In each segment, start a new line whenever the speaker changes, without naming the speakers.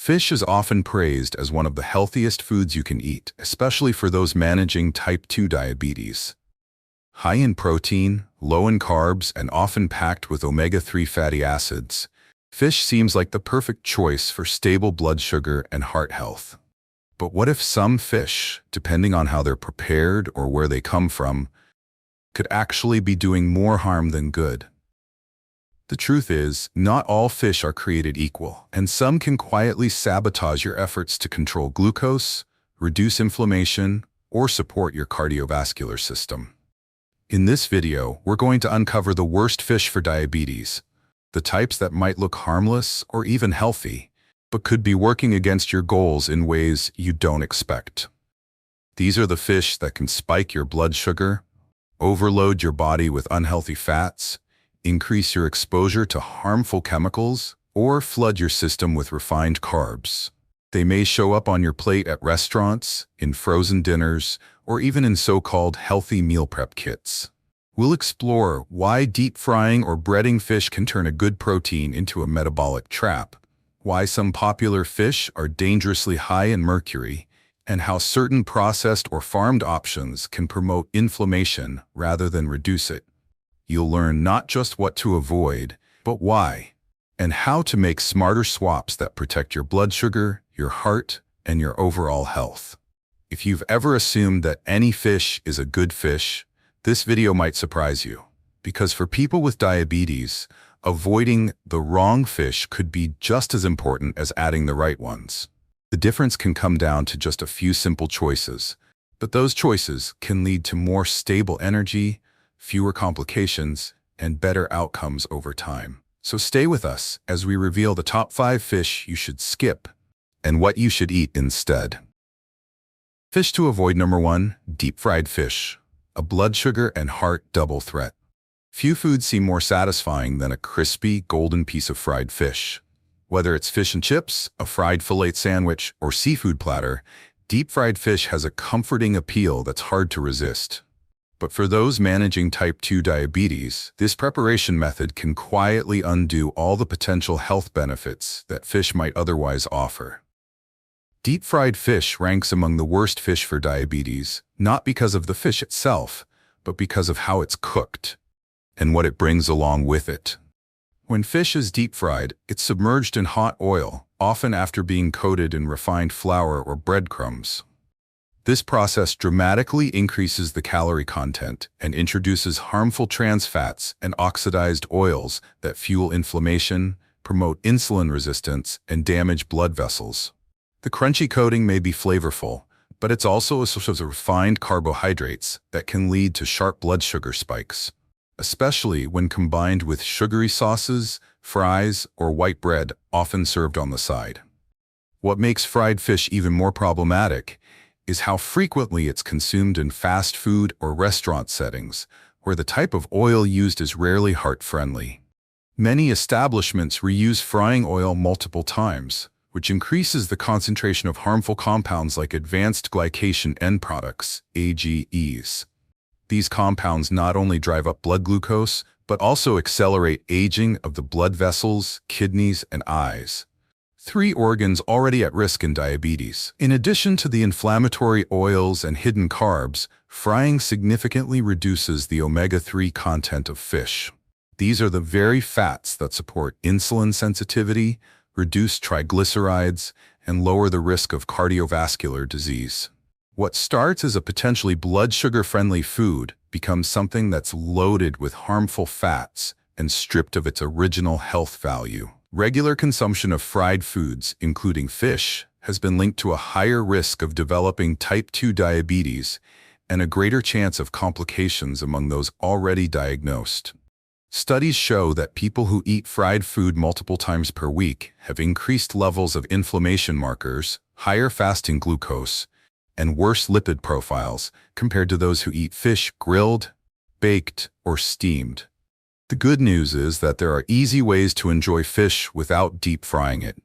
Fish is often praised as one of the healthiest foods you can eat, especially for those managing type 2 diabetes. High in protein, low in carbs, and often packed with omega-3 fatty acids, fish seems like the perfect choice for stable blood sugar and heart health. But what if some fish, depending on how they're prepared or where they come from, could actually be doing more harm than good? The truth is, not all fish are created equal, and some can quietly sabotage your efforts to control glucose, reduce inflammation, or support your cardiovascular system. In this video, we're going to uncover the worst fish for diabetes, the types that might look harmless or even healthy, but could be working against your goals in ways you don't expect. These are the fish that can spike your blood sugar, overload your body with unhealthy fats, increase your exposure to harmful chemicals, or flood your system with refined carbs. They may show up on your plate at restaurants, in frozen dinners, or even in so-called healthy meal prep kits. We'll explore why deep frying or breading fish can turn a good protein into a metabolic trap, why some popular fish are dangerously high in mercury, and how certain processed or farmed options can promote inflammation rather than reduce it. You'll learn not just what to avoid, but why, and how to make smarter swaps that protect your blood sugar, your heart, and your overall health. If you've ever assumed that any fish is a good fish, this video might surprise you, because for people with diabetes, avoiding the wrong fish could be just as important as adding the right ones. The difference can come down to just a few simple choices, but those choices can lead to more stable energy, fewer complications, and better outcomes over time. So stay with us as we reveal the top 5 fish you should skip and what you should eat instead. Fish to avoid. Number 1, deep-fried fish, a blood sugar and heart double threat. Few foods seem more satisfying than a crispy, golden piece of fried fish. Whether it's fish and chips, a fried fillet sandwich, or seafood platter, deep-fried fish has a comforting appeal that's hard to resist. But for those managing type 2 diabetes, this preparation method can quietly undo all the potential health benefits that fish might otherwise offer. Deep-fried fish ranks among the worst fish for diabetes, not because of the fish itself, but because of how it's cooked and what it brings along with it. When fish is deep-fried, it's submerged in hot oil, often after being coated in refined flour or breadcrumbs. This process dramatically increases the calorie content and introduces harmful trans fats and oxidized oils that fuel inflammation, promote insulin resistance, and damage blood vessels. The crunchy coating may be flavorful, but it's also a source of refined carbohydrates that can lead to sharp blood sugar spikes, especially when combined with sugary sauces, fries, or white bread often served on the side. What makes fried fish even more problematic is how frequently it's consumed in fast food or restaurant settings, where the type of oil used is rarely heart-friendly. Many establishments reuse frying oil multiple times, which increases the concentration of harmful compounds like advanced glycation end products, AGEs. These compounds not only drive up blood glucose, but also accelerate aging of the blood vessels, kidneys, and eyes, 3 organs already at risk in diabetes. In addition to the inflammatory oils and hidden carbs, frying significantly reduces the omega-3 content of fish. These are the very fats that support insulin sensitivity, reduce triglycerides, and lower the risk of cardiovascular disease. What starts as a potentially blood sugar-friendly food becomes something that's loaded with harmful fats and stripped of its original health value. Regular consumption of fried foods, including fish, has been linked to a higher risk of developing type 2 diabetes and a greater chance of complications among those already diagnosed. Studies show that people who eat fried food multiple times per week have increased levels of inflammation markers, higher fasting glucose, and worse lipid profiles compared to those who eat fish grilled, baked, or steamed. The good news is that there are easy ways to enjoy fish without deep frying it.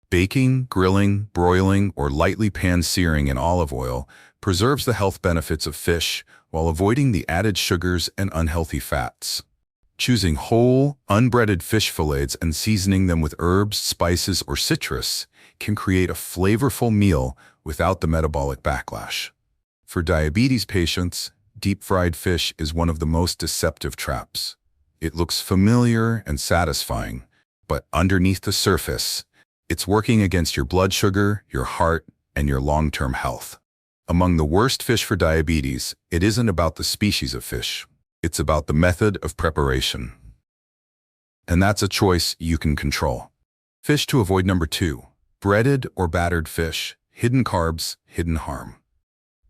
Baking, grilling, broiling, or lightly pan-searing in olive oil preserves the health benefits of fish while avoiding the added sugars and unhealthy fats. Choosing whole, unbreaded fish fillets and seasoning them with herbs, spices, or citrus can create a flavorful meal without the metabolic backlash. For diabetes patients, deep-fried fish is one of the most deceptive traps. It looks familiar and satisfying, but underneath the surface, it's working against your blood sugar, your heart, and your long-term health. Among the worst fish for diabetes, it isn't about the species of fish. It's about the method of preparation. And that's a choice you can control. Fish to avoid. Number 2. Breaded or battered fish. Hidden carbs, hidden harm.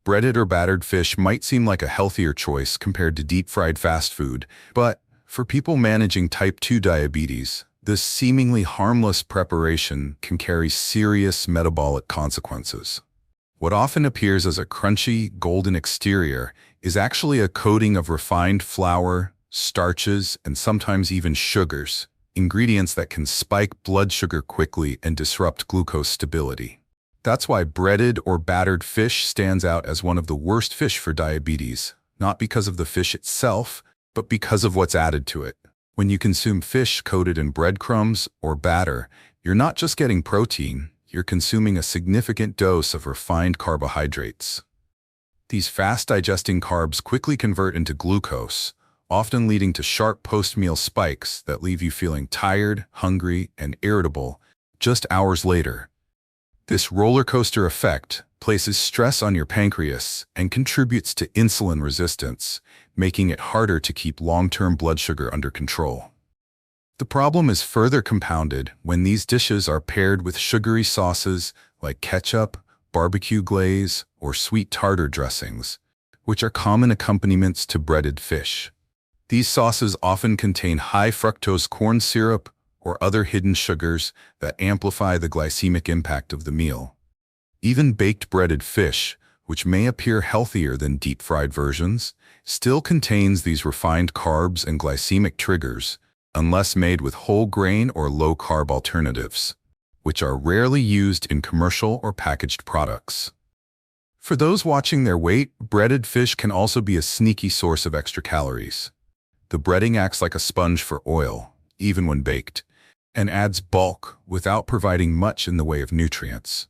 Breaded or battered fish might seem like a healthier choice compared to deep-fried fast food, but for people managing type 2 diabetes, this seemingly harmless preparation can carry serious metabolic consequences. What often appears as a crunchy, golden exterior is actually a coating of refined flour, starches, and sometimes even sugars, ingredients that can spike blood sugar quickly and disrupt glucose stability. That's why breaded or battered fish stands out as one of the worst fish for diabetes, not because of the fish itself, but because of what's added to it. When you consume fish coated in breadcrumbs or batter, you're not just getting protein, you're consuming a significant dose of refined carbohydrates. These fast-digesting carbs quickly convert into glucose, often leading to sharp post-meal spikes that leave you feeling tired, hungry, and irritable just hours later. This roller coaster effect places stress on your pancreas and contributes to insulin resistance, making it harder to keep long-term blood sugar under control. The problem is further compounded when these dishes are paired with sugary sauces like ketchup, barbecue glaze, or sweet tartar dressings, which are common accompaniments to breaded fish. These sauces often contain high fructose corn syrup or other hidden sugars that amplify the glycemic impact of the meal. Even baked breaded fish, which may appear healthier than deep-fried versions, still contains these refined carbs and glycemic triggers, unless made with whole grain or low-carb alternatives, which are rarely used in commercial or packaged products. For those watching their weight, breaded fish can also be a sneaky source of extra calories. The breading acts like a sponge for oil, even when baked, and adds bulk without providing much in the way of nutrients.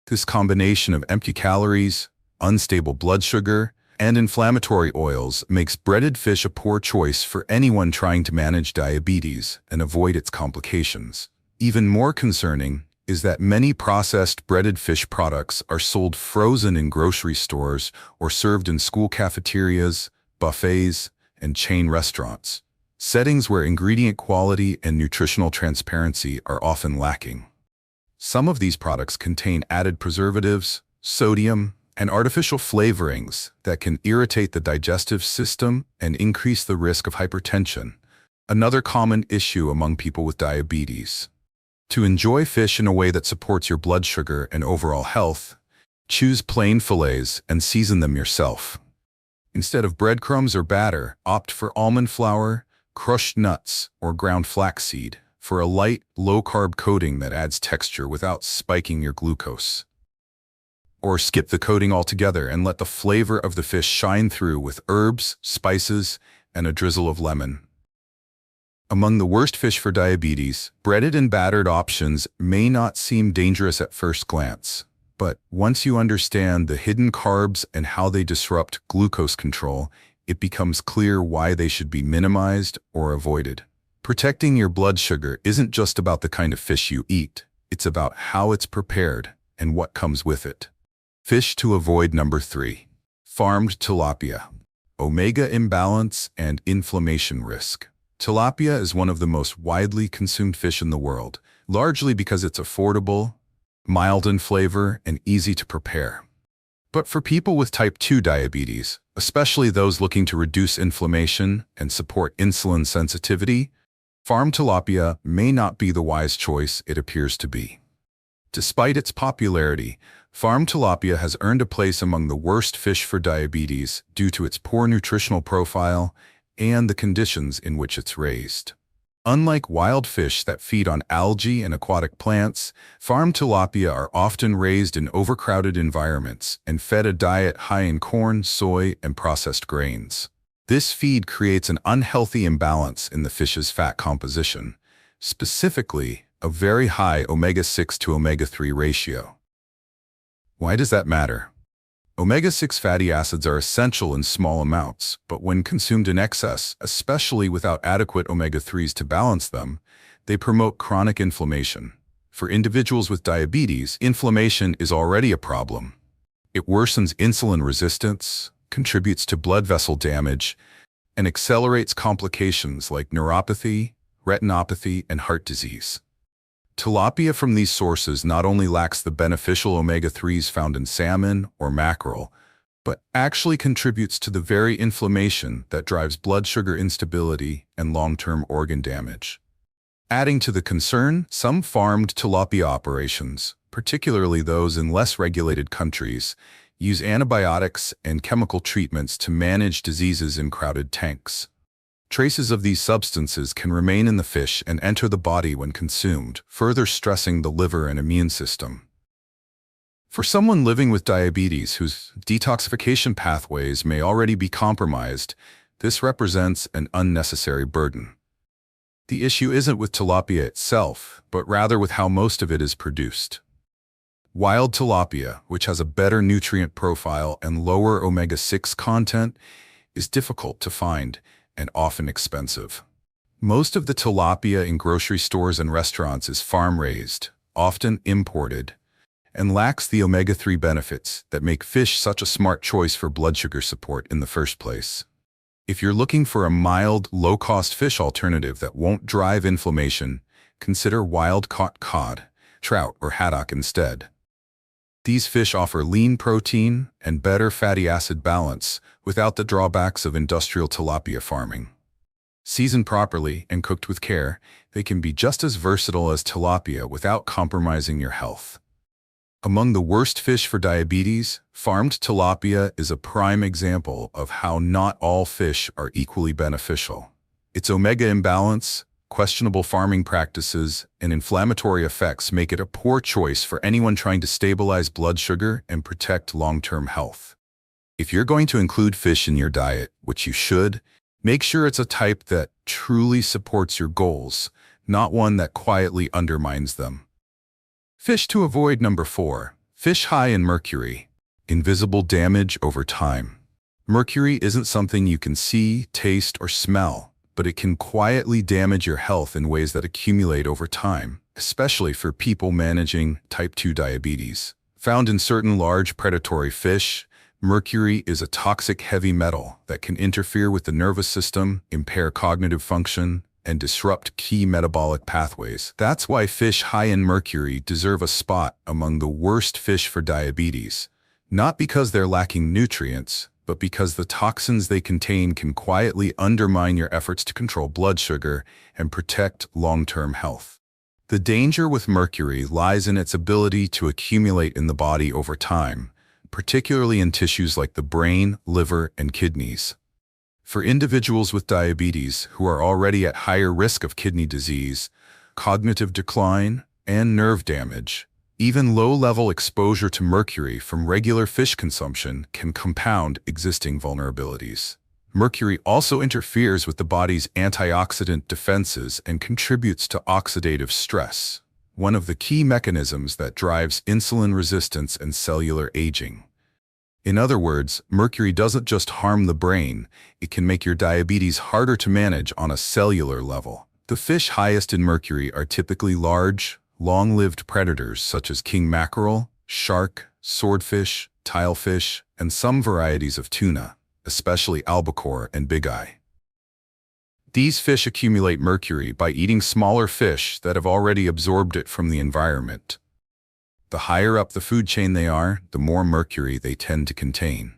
This combination of empty calories, unstable blood sugar, and inflammatory oils makes breaded fish a poor choice for anyone trying to manage diabetes and avoid its complications. Even more concerning is that many processed breaded fish products are sold frozen in grocery stores or served in school cafeterias, buffets, and chain restaurants, settings where ingredient quality and nutritional transparency are often lacking. Some of these products contain added preservatives, sodium, and artificial flavorings that can irritate the digestive system and increase the risk of hypertension, another common issue among people with diabetes. To enjoy fish in a way that supports your blood sugar and overall health, choose plain fillets and season them yourself. Instead of breadcrumbs or batter, opt for almond flour, crushed nuts, or ground flaxseed for a light, low-carb coating that adds texture without spiking your glucose. Or skip the coating altogether and let the flavor of the fish shine through with herbs, spices, and a drizzle of lemon. Among the worst fish for diabetes, breaded and battered options may not seem dangerous at first glance, but once you understand the hidden carbs and how they disrupt glucose control, it becomes clear why they should be minimized or avoided. Protecting your blood sugar isn't just about the kind of fish you eat, it's about how it's prepared and what comes with it. Fish to avoid. Number 3. Farmed tilapia. Omega imbalance and inflammation risk. Tilapia is one of the most widely consumed fish in the world, largely because it's affordable, mild in flavor, and easy to prepare. But for people with type 2 diabetes, especially those looking to reduce inflammation and support insulin sensitivity, farmed tilapia may not be the wise choice it appears to be. Despite its popularity, farmed tilapia has earned a place among the worst fish for diabetes due to its poor nutritional profile and the conditions in which it's raised. Unlike wild fish that feed on algae and aquatic plants, farmed tilapia are often raised in overcrowded environments and fed a diet high in corn, soy, and processed grains. This feed creates an unhealthy imbalance in the fish's fat composition, specifically a very high omega-6 to omega-3 ratio. Why does that matter? Omega-6 fatty acids are essential in small amounts, but when consumed in excess, especially without adequate omega-3s to balance them, they promote chronic inflammation. For individuals with diabetes, inflammation is already a problem. It worsens insulin resistance, contributes to blood vessel damage, and accelerates complications like neuropathy, retinopathy, and heart disease. Tilapia from these sources not only lacks the beneficial omega-3s found in salmon or mackerel, but actually contributes to the very inflammation that drives blood sugar instability and long-term organ damage. Adding to the concern, some farmed tilapia operations, particularly those in less regulated countries, use antibiotics and chemical treatments to manage diseases in crowded tanks. Traces of these substances can remain in the fish and enter the body when consumed, further stressing the liver and immune system. For someone living with diabetes whose detoxification pathways may already be compromised, this represents an unnecessary burden. The issue isn't with tilapia itself, but rather with how most of it is produced. Wild tilapia, which has a better nutrient profile and lower omega-6 content, is difficult to find and often expensive. Most of the tilapia in grocery stores and restaurants is farm-raised, often imported, and lacks the omega-3 benefits that make fish such a smart choice for blood sugar support in the first place. If you're looking for a mild, low-cost fish alternative that won't drive inflammation, consider wild-caught cod, trout, or haddock instead. These fish offer lean protein and better fatty acid balance without the drawbacks of industrial tilapia farming. Seasoned properly and cooked with care, they can be just as versatile as tilapia without compromising your health. Among the worst fish for diabetes, farmed tilapia is a prime example of how not all fish are equally beneficial. Its omega imbalance, questionable farming practices, and inflammatory effects make it a poor choice for anyone trying to stabilize blood sugar and protect long-term health. If you're going to include fish in your diet, which you should, make sure it's a type that truly supports your goals, not one that quietly undermines them. Fish to avoid. Number 4. Fish high in mercury. Invisible damage over time. Mercury isn't something you can see, taste, or smell, but it can quietly damage your health in ways that accumulate over time, especially for people managing type 2 diabetes. Found in certain large predatory fish, mercury is a toxic heavy metal that can interfere with the nervous system, impair cognitive function, and disrupt key metabolic pathways. That's why fish high in mercury deserve a spot among the worst fish for diabetes, not because they're lacking nutrients, but because the toxins they contain can quietly undermine your efforts to control blood sugar and protect long-term health. The danger with mercury lies in its ability to accumulate in the body over time, particularly in tissues like the brain, liver, and kidneys. For individuals with diabetes who are already at higher risk of kidney disease, cognitive decline, and nerve damage, even low-level exposure to mercury from regular fish consumption can compound existing vulnerabilities. Mercury also interferes with the body's antioxidant defenses and contributes to oxidative stress, one of the key mechanisms that drives insulin resistance and cellular aging. In other words, mercury doesn't just harm the brain, it can make your diabetes harder to manage on a cellular level. The fish highest in mercury are typically large, long-lived predators such as king mackerel, shark, swordfish, tilefish, and some varieties of tuna, especially albacore and bigeye. These fish accumulate mercury by eating smaller fish that have already absorbed it from the environment. The higher up the food chain they are, the more mercury they tend to contain.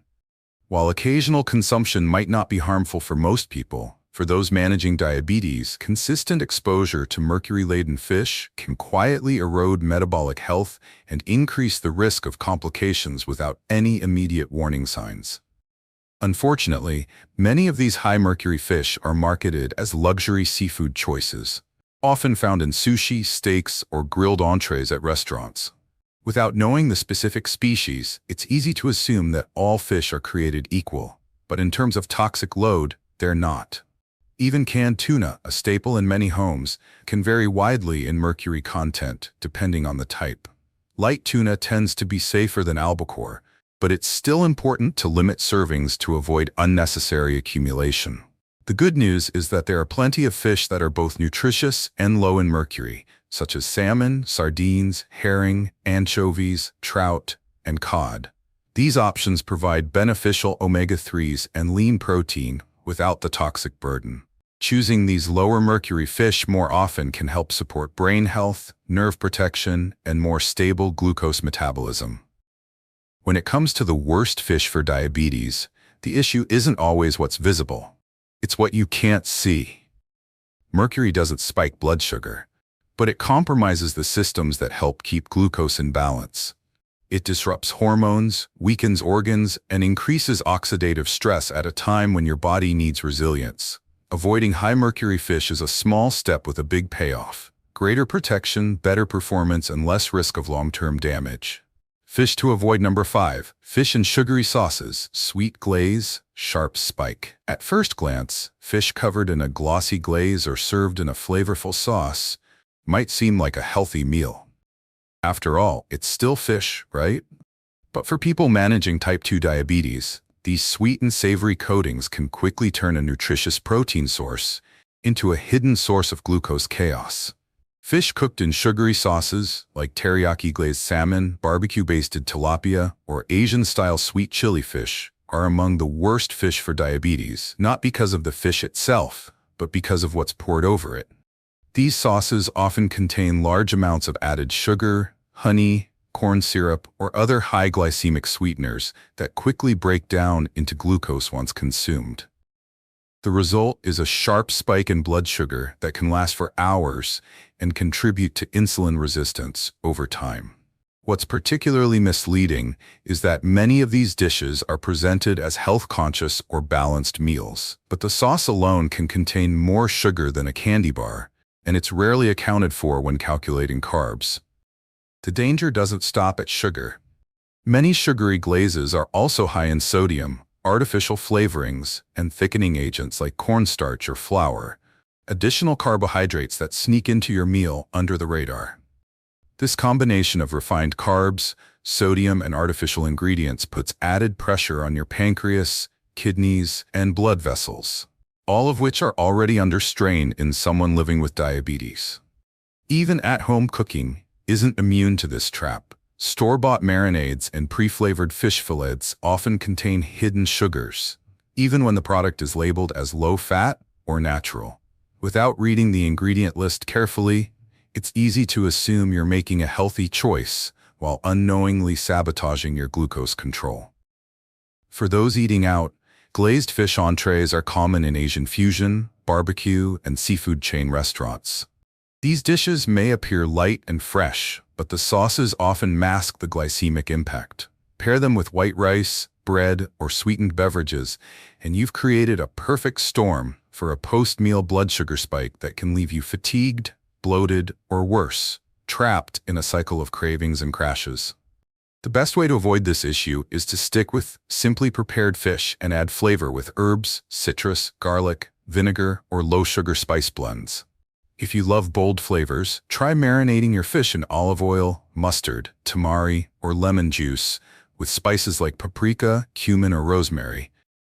While occasional consumption might not be harmful for most people, for those managing diabetes, consistent exposure to mercury-laden fish can quietly erode metabolic health and increase the risk of complications without any immediate warning signs. Unfortunately, many of these high-mercury fish are marketed as luxury seafood choices, often found in sushi, steaks, or grilled entrees at restaurants. Without knowing the specific species, it's easy to assume that all fish are created equal. but in terms of toxic load, they're not. Even canned tuna, a staple in many homes, can vary widely in mercury content depending on the type. Light tuna tends to be safer than albacore, but it's still important to limit servings to avoid unnecessary accumulation. The good news is that there are plenty of fish that are both nutritious and low in mercury, such as salmon, sardines, herring, anchovies, trout, and cod. These options provide beneficial omega-3s and lean protein without the toxic burden. Choosing these lower mercury fish more often can help support brain health, nerve protection, and more stable glucose metabolism. When it comes to the worst fish for diabetes, the issue isn't always what's visible. It's what you can't see. Mercury doesn't spike blood sugar, but it compromises the systems that help keep glucose in balance. It disrupts hormones, weakens organs, and increases oxidative stress at a time when your body needs resilience. Avoiding high mercury fish is a small step with a big payoff. Greater protection, better performance, and less risk of long-term damage. Fish to avoid. Number 5. Fish in sugary sauces, sweet glaze, sharp spike. At first glance, fish covered in a glossy glaze or served in a flavorful sauce might seem like a healthy meal. After all, it's still fish, right? But for people managing type 2 diabetes, these sweet and savory coatings can quickly turn a nutritious protein source into a hidden source of glucose chaos. Fish cooked in sugary sauces, like teriyaki glazed salmon, barbecue-basted tilapia, or Asian-style sweet chili fish, are among the worst fish for diabetes, not because of the fish itself, but because of what's poured over it. These sauces often contain large amounts of added sugar, honey, corn syrup, or other high glycemic sweeteners that quickly break down into glucose once consumed. The result is a sharp spike in blood sugar that can last for hours and contribute to insulin resistance over time. What's particularly misleading is that many of these dishes are presented as health-conscious or balanced meals, but the sauce alone can contain more sugar than a candy bar, and it's rarely accounted for when calculating carbs. The danger doesn't stop at sugar. Many sugary glazes are also high in sodium, artificial flavorings, and thickening agents like cornstarch or flour, additional carbohydrates that sneak into your meal under the radar. This combination of refined carbs, sodium, and artificial ingredients puts added pressure on your pancreas, kidneys, and blood vessels, all of which are already under strain in someone living with diabetes. Even at-home cooking isn't immune to this trap. Store-bought marinades and pre-flavored fish fillets often contain hidden sugars, even when the product is labeled as low-fat or natural. Without reading the ingredient list carefully, it's easy to assume you're making a healthy choice while unknowingly sabotaging your glucose control. For those eating out, glazed fish entrees are common in Asian fusion, barbecue, and seafood chain restaurants. These dishes may appear light and fresh, but the sauces often mask the glycemic impact. Pair them with white rice, bread, or sweetened beverages, and you've created a perfect storm for a post-meal blood sugar spike that can leave you fatigued, bloated, or worse, trapped in a cycle of cravings and crashes. The best way to avoid this issue is to stick with simply prepared fish and add flavor with herbs, citrus, garlic, vinegar, or low-sugar spice blends. If you love bold flavors, try marinating your fish in olive oil, mustard, tamari, or lemon juice with spices like paprika, cumin, or rosemary.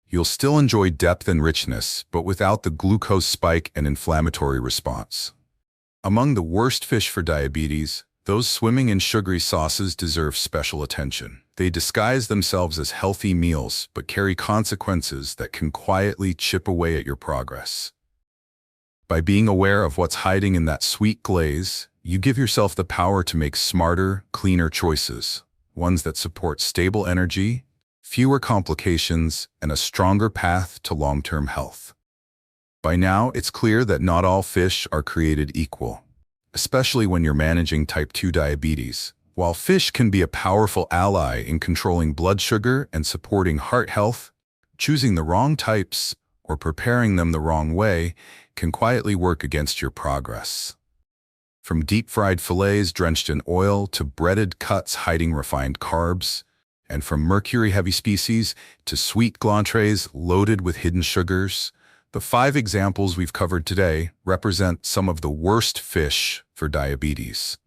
You'll still enjoy depth and richness, but without the glucose spike and inflammatory response. Among the worst fish for diabetes, those swimming in sugary sauces deserve special attention. They disguise themselves as healthy meals, but carry consequences that can quietly chip away at your progress. By being aware of what's hiding in that sweet glaze, you give yourself the power to make smarter, cleaner choices, ones that support stable energy, fewer complications, and a stronger path to long-term health. By now, it's clear that not all fish are created equal, especially when you're managing type 2 diabetes. While fish can be a powerful ally in controlling blood sugar and supporting heart health, choosing the wrong types or preparing them the wrong way can quietly work against your progress. From deep-fried fillets drenched in oil to breaded cuts hiding refined carbs, And from mercury-heavy species to sweet entrees loaded with hidden sugars, the 5 examples we've covered today represent some of the worst fish for diabetes.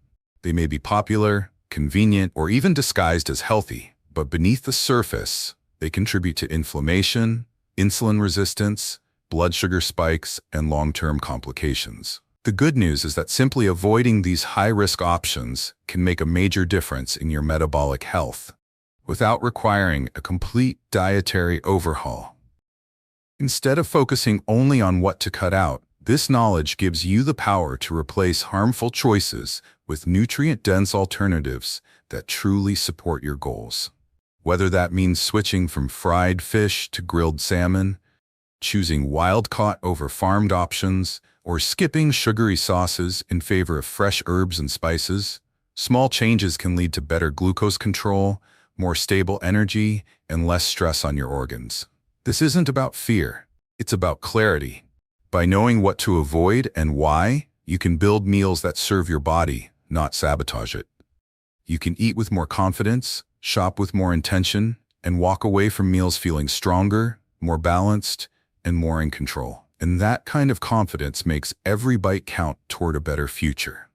They may be popular, convenient, or even disguised as healthy, but beneath the surface, they contribute to inflammation, insulin resistance, blood sugar spikes, and long-term complications. The good news is that simply avoiding these high-risk options can make a major difference in your metabolic health, without requiring a complete dietary overhaul. Instead of focusing only on what to cut out, this knowledge gives you the power to replace harmful choices with nutrient-dense alternatives that truly support your goals. Whether that means switching from fried fish to grilled salmon, choosing wild-caught over farmed options, or skipping sugary sauces in favor of fresh herbs and spices, small changes can lead to better glucose control, more stable energy, and less stress on your organs. This isn't about fear, it's about clarity. By knowing what to avoid and why, you can build meals that serve your body, not sabotage it. You can eat with more confidence, shop with more intention, and walk away from meals feeling stronger, more balanced, and more in control. And that kind of confidence makes every bite count toward a better future.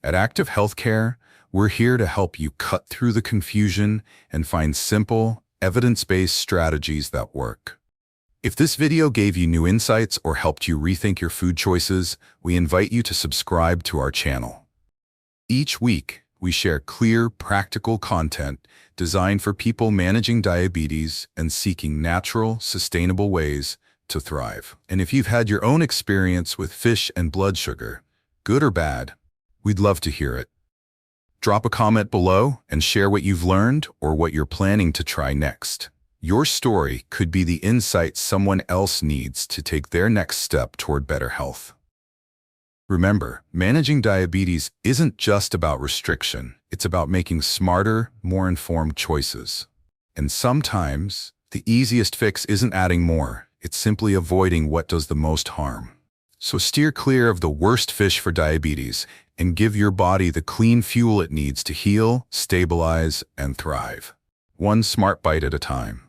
At Active Healthcare, we're here to help you cut through the confusion and find simple, evidence-based strategies that work. If this video gave you new insights or helped you rethink your food choices, we invite you to subscribe to our channel. Each week, we share clear, practical content designed for people managing diabetes and seeking natural, sustainable ways to thrive. And if you've had your own experience with fish and blood sugar, good or bad, we'd love to hear it. Drop a comment below and share what you've learned or what you're planning to try next. Your story could be the insight someone else needs to take their next step toward better health. Remember, managing diabetes isn't just about restriction. It's about making smarter, more informed choices. And sometimes, the easiest fix isn't adding more. It's simply avoiding what does the most harm. So steer clear of the worst fish for diabetes and give your body the clean fuel it needs to heal, stabilize, and thrive. One smart bite at a time.